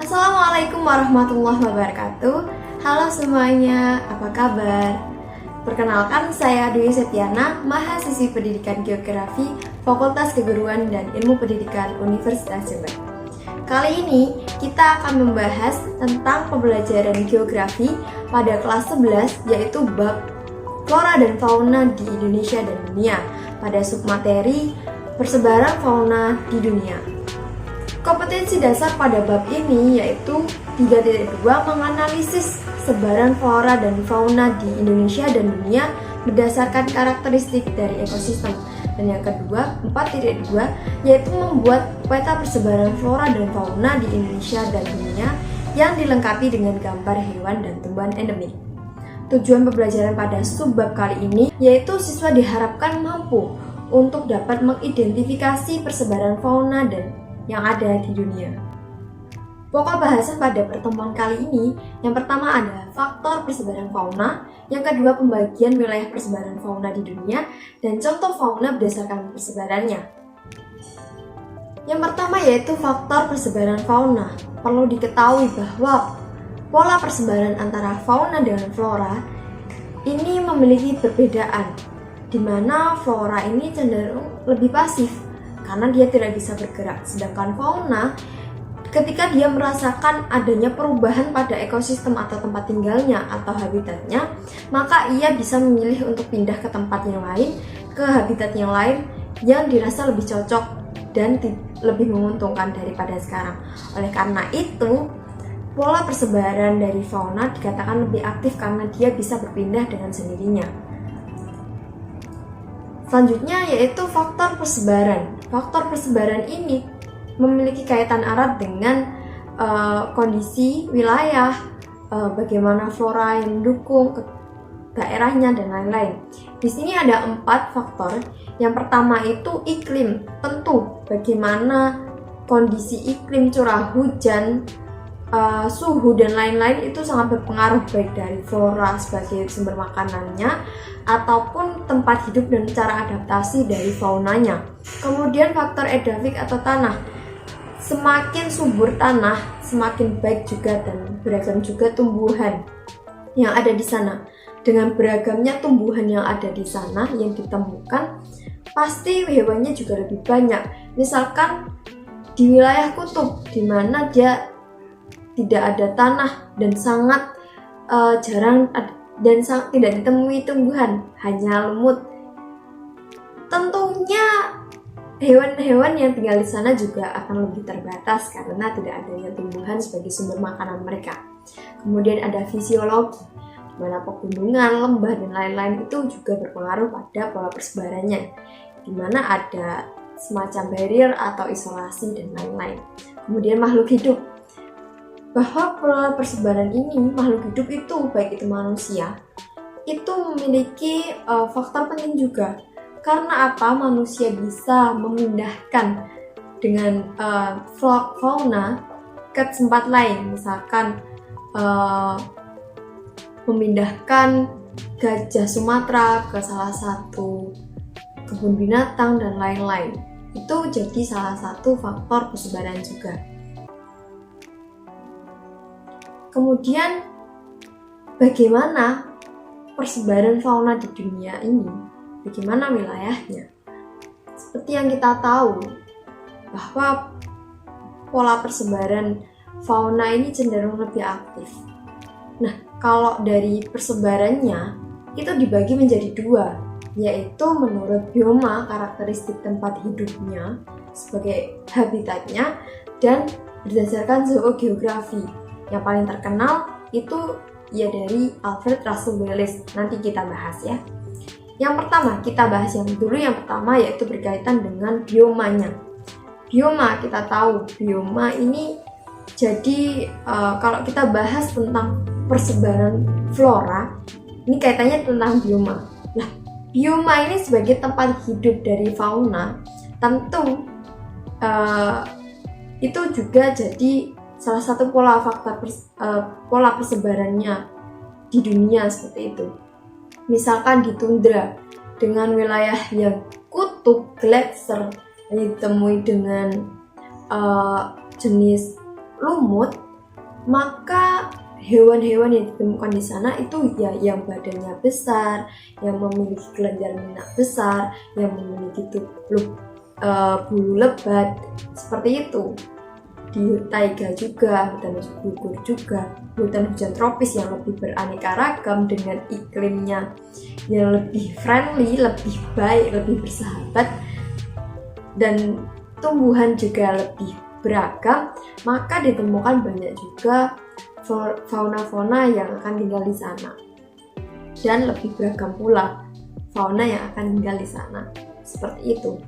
Assalamualaikum warahmatullahi wabarakatuh. Halo semuanya, apa kabar? Perkenalkan, saya Dwi Setiana, mahasiswi Pendidikan Geografi Fakultas Keguruan dan Ilmu Pendidikan Universitas Jember. Kali ini kita akan membahas tentang pembelajaran geografi pada kelas 11, yaitu bab Flora dan Fauna di Indonesia dan Dunia pada submateri persebaran fauna di dunia. Kompetensi dasar pada bab ini yaitu 3.2 menganalisis sebaran flora dan fauna di Indonesia dan dunia berdasarkan karakteristik dari ekosistem. Dan yang kedua, 4.2 yaitu membuat peta persebaran flora dan fauna di Indonesia dan dunia yang dilengkapi dengan gambar hewan dan tumbuhan endemik. Tujuan pembelajaran pada subbab kali ini yaitu siswa diharapkan mampu untuk dapat mengidentifikasi persebaran fauna dan yang ada di dunia. Pokok bahasan pada pertemuan kali ini, yang pertama ada faktor persebaran fauna, yang kedua pembagian wilayah persebaran fauna di dunia, dan contoh fauna berdasarkan persebarannya. Yang pertama yaitu faktor persebaran fauna. Perlu diketahui bahwa pola persebaran antara fauna dengan flora ini memiliki perbedaan, di mana flora ini cenderung lebih pasif karena dia tidak bisa bergerak, sedangkan fauna ketika dia merasakan adanya perubahan pada ekosistem atau tempat tinggalnya atau habitatnya, maka ia bisa memilih untuk pindah ke tempat yang lain, ke habitat yang lain yang dirasa lebih cocok dan lebih menguntungkan daripada sekarang. Oleh karena itu, pola persebaran dari fauna dikatakan lebih aktif karena dia bisa berpindah dengan sendirinya. Selanjutnya yaitu faktor persebaran. Faktor persebaran ini memiliki kaitan erat dengan kondisi wilayah, bagaimana flora yang mendukung ke daerahnya dan lain-lain. Di sini ada 4 faktor. Yang pertama itu iklim. Tentu bagaimana kondisi iklim, curah hujan, suhu dan lain-lain itu sangat berpengaruh baik dari flora sebagai sumber makanannya ataupun tempat hidup dan cara adaptasi dari faunanya. Kemudian faktor edafik atau tanah. Semakin subur tanah, semakin baik juga dan beragam juga tumbuhan yang ada di sana. Dengan beragamnya tumbuhan yang ada di sana yang ditemukan, pasti hewannya juga lebih banyak. Misalkan di wilayah kutub di mana dia tidak ada tanah dan sangat jarang dan tidak ditemui tumbuhan, hanya lumut. Tentunya hewan-hewan yang tinggal di sana juga akan lebih terbatas karena tidak adanya tumbuhan sebagai sumber makanan mereka. Kemudian ada fisiologi, di mana pegunungan, lembah dan lain-lain itu juga berpengaruh pada pola persebarannya, di mana ada semacam barrier atau isolasi dan lain-lain. Kemudian makhluk hidup, bahwa pola persebaran ini makhluk hidup itu baik itu manusia itu memiliki faktor penting juga. Karena apa? Manusia bisa memindahkan dengan fauna ke tempat lain, misalkan memindahkan gajah Sumatera ke salah satu kebun binatang dan lain-lain. Itu jadi salah satu faktor persebaran juga. Kemudian bagaimana persebaran fauna di dunia ini? Bagaimana wilayahnya? Seperti yang kita tahu bahwa pola persebaran fauna ini cenderung lebih aktif. Nah, kalau dari persebarannya itu dibagi menjadi 2, yaitu menurut bioma, karakteristik tempat hidupnya sebagai habitatnya, dan berdasarkan zoogeografi. Yang paling terkenal itu ya dari Alfred Russel Wallace. Nanti kita bahas ya. Yang pertama, kita bahas yang pertama yaitu berkaitan dengan biomanya. Bioma, kita tahu bioma ini jadi kalau kita bahas tentang persebaran flora, ini kaitannya tentang bioma. Nah, bioma ini sebagai tempat hidup dari fauna, tentu itu juga jadi salah satu pola persebarannya di dunia seperti itu. Misalkan di tundra dengan wilayah yang kutub, gletser, ditemui dengan jenis lumut, maka hewan-hewan yang ditemukan di sana itu ya yang badannya besar, yang memiliki kelenjar minyak besar, yang memiliki bulu lebat, seperti itu. Di taiga juga, hutan gugur juga, hutan hujan tropis yang lebih beraneka ragam dengan iklimnya yang lebih friendly, lebih baik, lebih bersahabat, dan tumbuhan juga lebih beragam, maka ditemukan banyak juga fauna-fauna yang akan tinggal di sana. Dan lebih beragam pula fauna yang akan tinggal di sana. Seperti itu.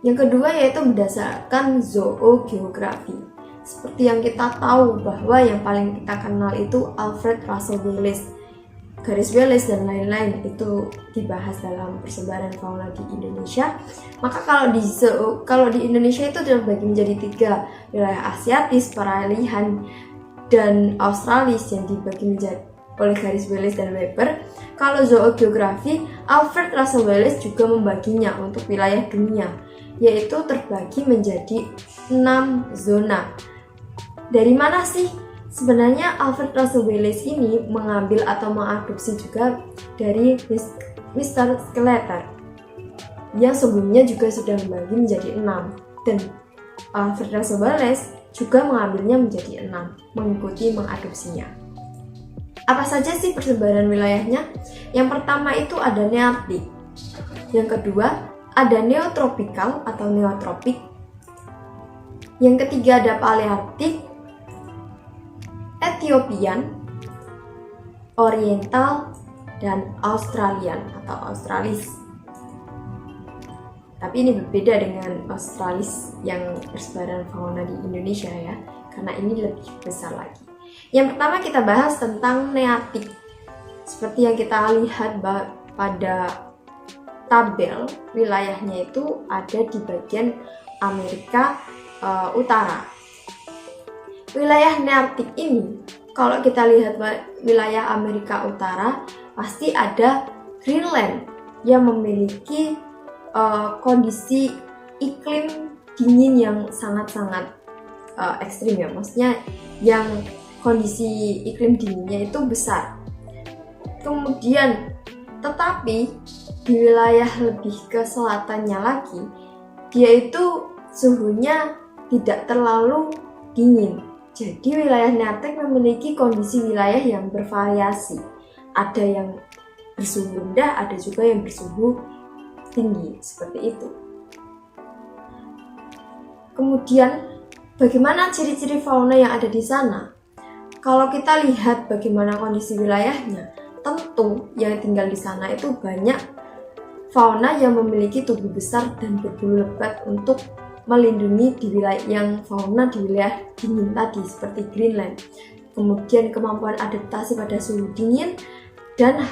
Yang kedua yaitu berdasarkan zoogeografi. Seperti yang kita tahu bahwa yang paling kita kenal itu Alfred Russel Wallace, garis Wallace dan lain-lain itu dibahas dalam persebaran fauna di Indonesia. Maka kalau di Indonesia itu terbagi menjadi 3, wilayah Asiatis, peralihan, dan Australis yang dibagi menjadi oleh garis Wallace dan Weber. Kalau zoogeografi, Alfred Russel Wallace juga membaginya untuk wilayah dunia, yaitu terbagi menjadi 6 zona. Dari mana sih? Sebenarnya Alfred Russel Wallace ini mengambil atau mengadopsi juga dari Mr. Sclater yang sebelumnya juga sudah membagi menjadi 6, dan Alfred Russel Wallace juga mengambilnya menjadi 6, mengikuti mengadopsinya. Apa saja sih persebaran wilayahnya? Yang pertama itu ada Nearktik, yang kedua ada Neotropikal atau Neotropik, yang ketiga ada Palearktik, Ethiopian, Oriental, dan Australian atau Australis. Tapi ini berbeda dengan Australis yang persebaran fauna di Indonesia ya, karena ini lebih besar lagi. Yang pertama kita bahas tentang Nearktik. Seperti yang kita lihat pada tabel, wilayahnya itu ada di bagian Amerika Utara. Wilayah Nearktik ini, kalau kita lihat wilayah Amerika Utara, pasti ada Greenland yang memiliki kondisi iklim dingin yang sangat-sangat ekstrim ya, maksudnya yang kondisi iklim dinginnya itu besar. Kemudian, tetapi di wilayah lebih ke selatannya lagi, dia itu suhunya tidak terlalu dingin. Jadi wilayah Nearktik memiliki kondisi wilayah yang bervariasi. Ada yang bersuhu rendah, ada juga yang bersuhu tinggi, seperti itu. Kemudian, bagaimana ciri-ciri fauna yang ada di sana? Kalau kita lihat bagaimana kondisi wilayahnya, tentu yang tinggal di sana itu banyak fauna yang memiliki tubuh besar dan berbulu lebat untuk melindungi di wilayah yang fauna di wilayah dingin tadi seperti Greenland. Kemudian kemampuan adaptasi pada suhu dingin, dan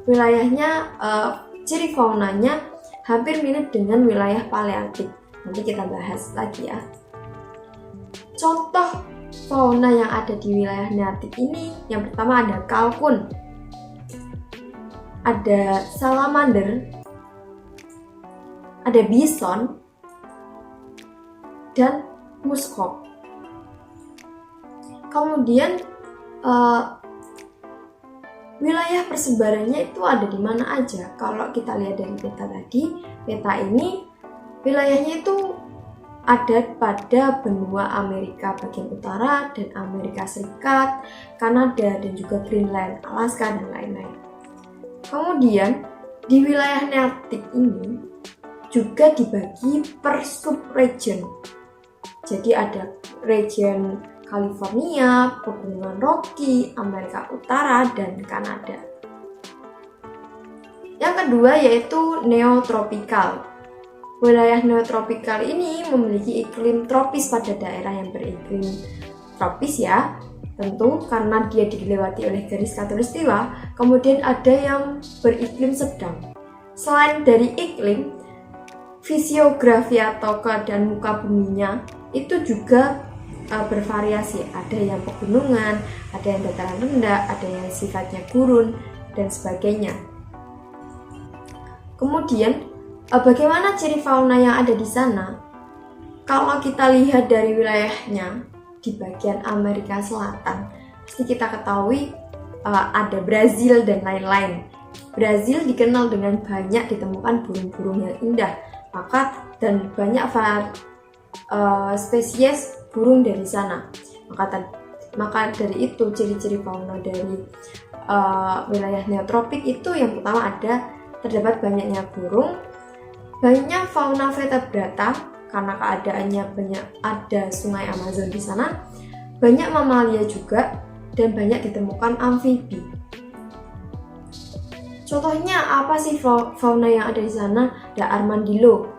wilayahnya ciri faunanya hampir mirip dengan wilayah Palearktik. Nanti kita bahas lagi ya. Contoh fauna yang ada di wilayah Nearktik ini, yang pertama ada kalkun, ada salamander, ada bison, dan muskok. Kemudian wilayah persebarannya itu ada di mana aja. Kalau kita lihat dari peta tadi, peta ini wilayahnya itu ada pada benua Amerika bagian utara dan Amerika Serikat, Kanada, dan juga Greenland, Alaska, dan lain-lain. Kemudian di wilayah Nearktik ini juga dibagi per subregion. Jadi ada region California, Pegunungan Rocky, Amerika Utara, dan Kanada. Yang kedua yaitu Neotropikal. Wilayah neotropikal ini memiliki iklim tropis pada daerah yang beriklim tropis ya, tentu karena dia dilewati oleh garis khatulistiwa. Kemudian ada yang beriklim sedang. Selain dari iklim, fisiografi atau keadaan muka buminya itu juga bervariasi. Ada yang pegunungan, ada yang dataran rendah, ada yang sifatnya gurun, dan sebagainya. Kemudian, bagaimana ciri fauna yang ada di sana? Kalau kita lihat dari wilayahnya di bagian Amerika Selatan, pasti kita ketahui ada Brazil dan lain-lain. Brazil dikenal dengan banyak ditemukan burung-burung yang indah, dan banyak spesies burung dari sana. Maka dari itu ciri-ciri fauna dari wilayah neotropik itu yang pertama terdapat banyaknya burung, banyak fauna vertebrata karena keadaannya ada sungai Amazon di sana, banyak mamalia juga, dan banyak ditemukan amfibi. Contohnya apa sih fauna yang ada di sana? Ada armadillo,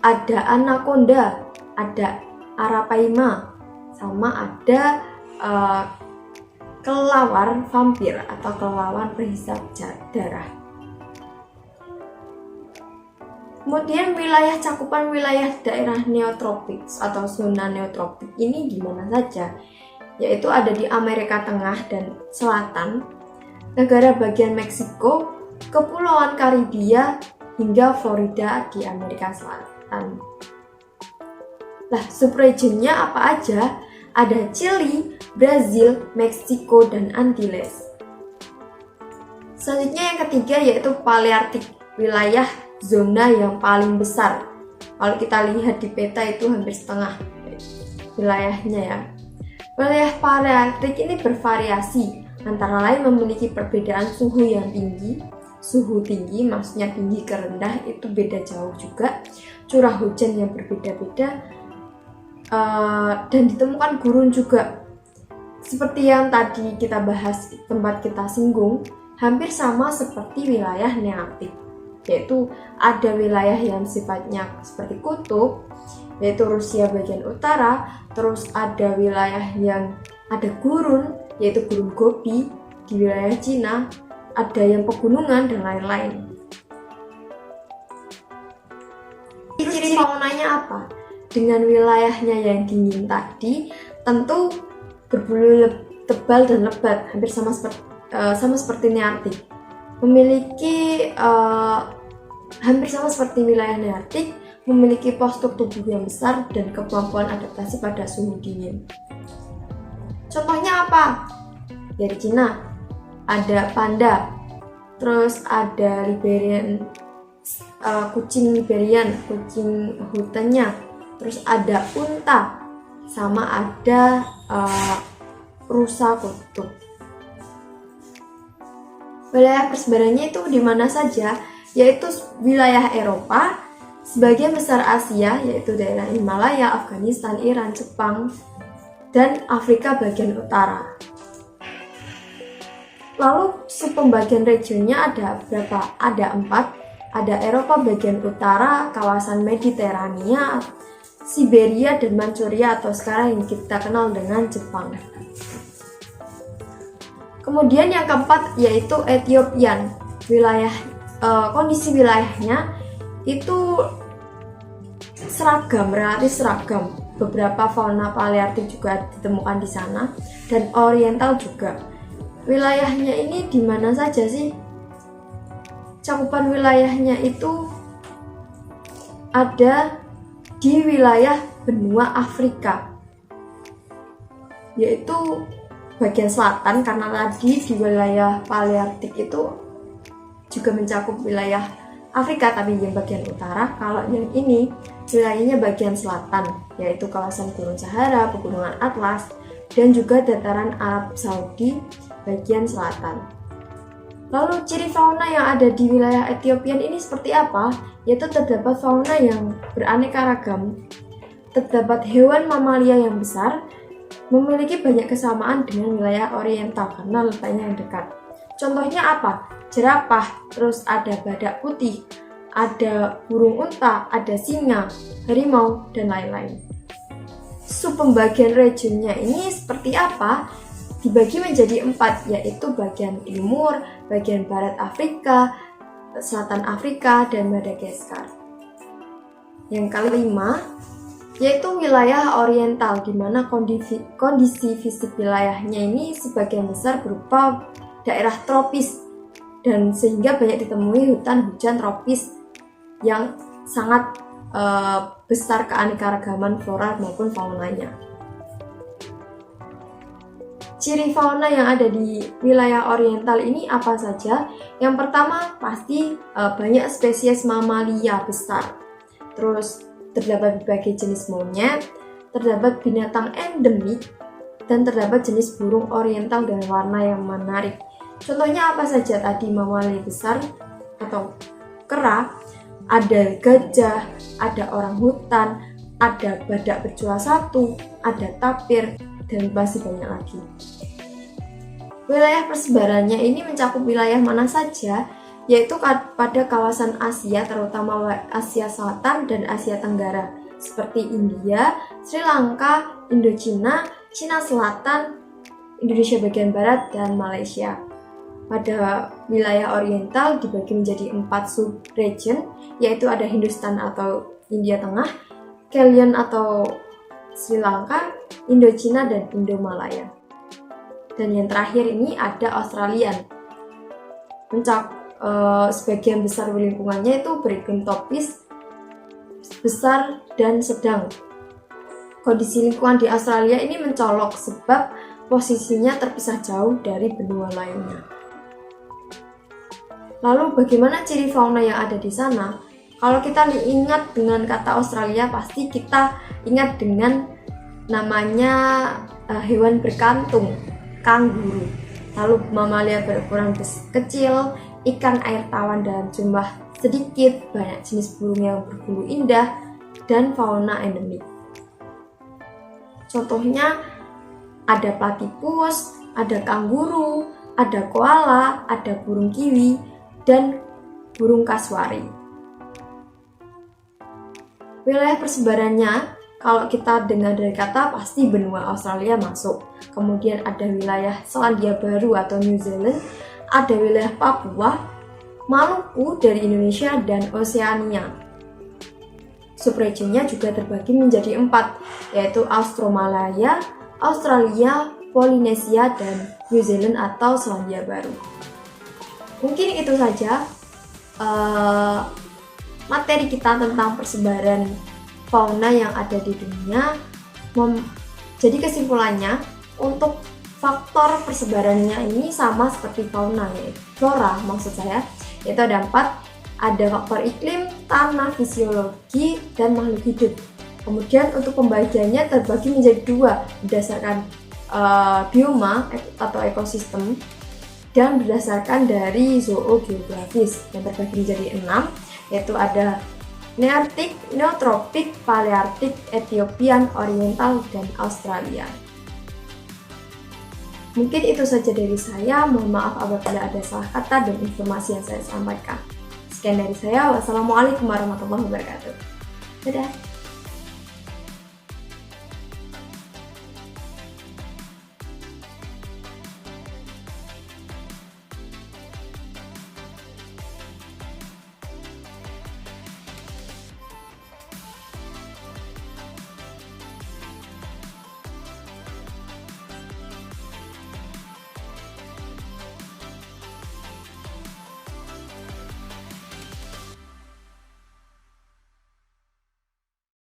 ada anaconda, ada arapaima, sama ada kelelawar vampir atau kelelawar berhisap darah. Kemudian cakupan wilayah daerah neotropik atau zona neotropik ini di mana saja? Yaitu ada di Amerika Tengah dan Selatan, negara bagian Meksiko, Kepulauan Karibia, hingga Florida di Amerika Selatan. Lah, subregionnya apa aja? Ada Chili, Brazil, Meksiko, dan Antilles. Selanjutnya yang ketiga yaitu Palearktik, wilayah zona yang paling besar. Kalau kita lihat di peta itu hampir setengah wilayahnya ya. Wilayah Palearktik ini bervariasi, antara lain memiliki perbedaan suhu yang tinggi. Suhu tinggi maksudnya tinggi ke rendah itu beda jauh juga. Curah hujan yang berbeda-beda, dan ditemukan gurun juga. Seperti yang tadi kita bahas, tempat kita singgung, hampir sama seperti wilayah nearktik, yaitu ada wilayah yang sifatnya seperti kutub, yaitu Rusia bagian utara, terus ada wilayah yang ada gurun, yaitu Gurun Gobi di wilayah Cina, ada yang pegunungan dan lain-lain. Ciri faunanya apa? Dengan wilayahnya yang dingin tadi, tentu berbulu tebal dan lebat, hampir sama seperti nearktik. Memiliki hampir sama seperti wilayah nearktik, memiliki postur tubuh yang besar dan kemampuan adaptasi pada suhu dingin. Contohnya apa? Dari Cina ada panda, terus ada kucing Liberian, kucing hutannya, terus ada unta, sama ada rusa kutub. Wilayah persebarannya itu di mana saja? Yaitu wilayah Eropa, sebagian besar Asia, yaitu daerah Himalaya, Afghanistan, Iran, Jepang, dan Afrika bagian utara. Lalu pembagian regionnya ada berapa? Ada 4. Ada Eropa bagian utara, kawasan Mediterania, Siberia, dan Manchuria atau sekarang yang kita kenal dengan Jepang. Kemudian yang keempat yaitu Ethiopian. Kondisi wilayahnya itu relatif seragam. Beberapa fauna palearktik juga ditemukan di sana dan oriental juga. Wilayahnya ini di mana saja sih? Cakupan wilayahnya itu ada di wilayah benua Afrika, yaitu bagian selatan, karena tadi di wilayah Palearktik itu juga mencakup wilayah Afrika tapi yang bagian utara. Kalau yang ini wilayahnya bagian selatan, yaitu kawasan Gurun Sahara, Pegunungan Atlas, dan juga dataran Arab Saudi bagian selatan. Lalu ciri fauna yang ada di wilayah Ethiopian ini seperti apa? Yaitu terdapat fauna yang beraneka ragam, terdapat hewan mamalia yang besar, memiliki banyak kesamaan dengan wilayah oriental karena letaknya yang dekat. Contohnya apa? Jerapah, terus ada badak putih, ada burung unta, ada singa, harimau, dan lain-lain. Pembagian regionnya ini seperti apa? Dibagi menjadi 4, yaitu bagian timur, bagian barat Afrika, selatan Afrika, dan Madagaskar. Yang kelima, yaitu wilayah oriental, di mana kondisi fisik wilayahnya ini sebagian besar berupa daerah tropis, dan sehingga banyak ditemui hutan hujan tropis yang sangat besar keanekaragaman flora maupun faunanya. Ciri fauna yang ada di wilayah oriental ini apa saja? Yang pertama pasti banyak spesies mamalia besar. Terus terdapat berbagai jenis monyet, terdapat binatang endemik, dan terdapat jenis burung oriental dengan warna yang menarik. Contohnya apa saja tadi? Mamalia besar atau kera, ada gajah, ada orangutan, ada badak bercula satu, ada tapir, dan masih banyak lagi. Wilayah persebarannya ini mencakup wilayah mana saja, yaitu pada kawasan Asia, terutama Asia Selatan dan Asia Tenggara, seperti India, Sri Lanka, Indochina, Cina Selatan, Indonesia bagian Barat, dan Malaysia. Pada wilayah oriental dibagi menjadi 4 sub-region, yaitu ada Hindustan atau India Tengah, Kalian atau Sri Lanka, Indochina, dan Indo-Malaya. Dan yang terakhir ini ada Australian. Sebagian besar lingkungannya itu beriklim tropis, besar dan sedang. Kondisi lingkungan di Australia ini mencolok sebab posisinya terpisah jauh dari benua lainnya. Lalu bagaimana ciri fauna yang ada di sana? Kalau kita ingat dengan kata Australia, pasti kita ingat dengan namanya hewan berkantung, kanguru. Lalu mamalia berukuran kecil, ikan air tawar dalam jumlah sedikit, banyak jenis burung yang berbulu indah, dan fauna endemik. Contohnya ada platypus, ada kanguru, ada koala, ada burung kiwi, dan burung kasuari. Wilayah persebarannya, kalau kita dengar dari kata, pasti benua Australia masuk. Kemudian ada wilayah Selandia Baru atau New Zealand, ada wilayah Papua, Maluku dari Indonesia, dan Oseania. Subregionnya juga terbagi menjadi 4, yaitu Australasia, Australia, Polinesia, dan New Zealand atau Selandia Baru. Mungkin itu saja materi kita tentang persebaran fauna yang ada di dunia. Jadi kesimpulannya, untuk faktor persebarannya ini sama seperti fauna, yaitu flora maksud saya, yaitu ada 4, ada faktor iklim, tanah, fisiologi, dan makhluk hidup. Kemudian untuk pembagiannya terbagi menjadi 2 berdasarkan bioma atau ekosistem, dan berdasarkan dari zoogeografis yang terbagi menjadi 6, yaitu ada Nearctic, Neotropik, Palearctic, Ethiopian, Oriental, dan Australia. Mungkin itu saja dari saya, mohon maaf apabila ada salah kata dan informasi yang saya sampaikan. Sekian dari saya, wassalamualaikum warahmatullahi wabarakatuh. Dadah.